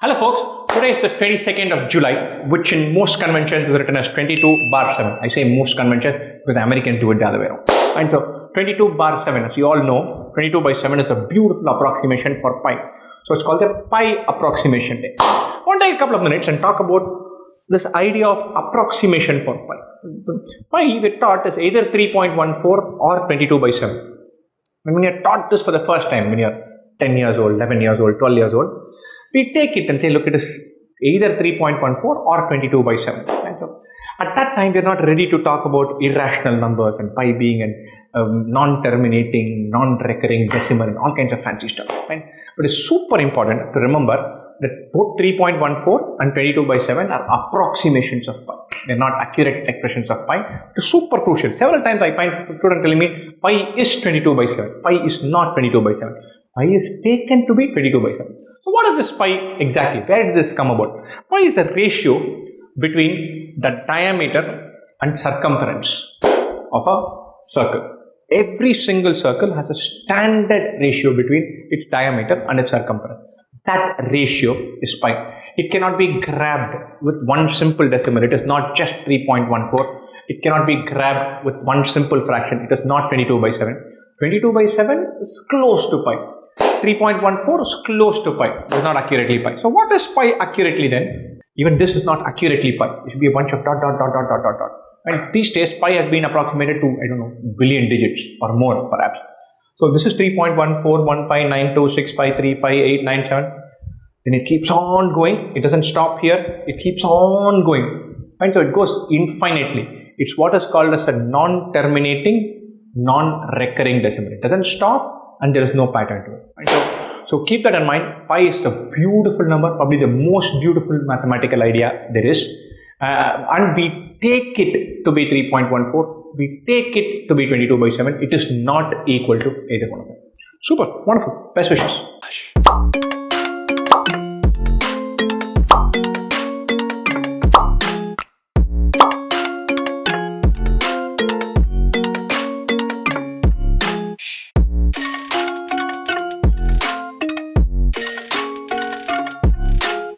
Hello folks, today is the 22nd of July, which in most conventions is written as 22/7. I say most conventions because the Americans do it the other way around. And so 22/7, as you all know, 22/7 is a beautiful approximation for pi. So it's called the pi approximation day. I want to take a couple of minutes and talk about this idea of approximation for pi. Pi, we taught, is either 3.14 or 22/7. When you're taught this for the first time, when you're 10 years old, 11 years old, 12 years old, we take it and say, look, it is either 3.14 or 22/7. And so at that time, we're not ready to talk about irrational numbers and pi being an non-terminating, non-recurring decimal and all kinds of fancy stuff. Right? But it's super important to remember that both 3.14 and 22/7 are approximations of pi. They're not accurate expressions of pi. It's super crucial. Several times I find students telling me pi is 22/7. Pi is not 22/7. Pi is taken to be 22/7. So what is this pi exactly? Where did this come about? Pi is a ratio between the diameter and circumference of a circle. Every single circle has a standard ratio between its diameter and its circumference. That ratio is pi. It cannot be grabbed with one simple decimal. It is not just 3.14. It cannot be grabbed with one simple fraction. It is not 22/7. 22/7 is close to pi. 3.14 is close to pi. It is not accurately pi. So what is pi accurately then? Even this is not accurately pi. It should be a bunch of dot. And these days pi has been approximated to, I don't know, billion digits or more perhaps. So this is 3.14159265358897. Then it keeps on going. It doesn't stop here. It keeps on going. And so it goes infinitely. It's what is called as a non-terminating, non-recurring decimal. It doesn't stop and there is no pattern to it. And so keep that in mind. Pi is a beautiful number, probably the most beautiful mathematical idea there is. And we take it to be 3.14. We take it to be 22/7. It is not equal to either one of them. Super, wonderful. Best wishes.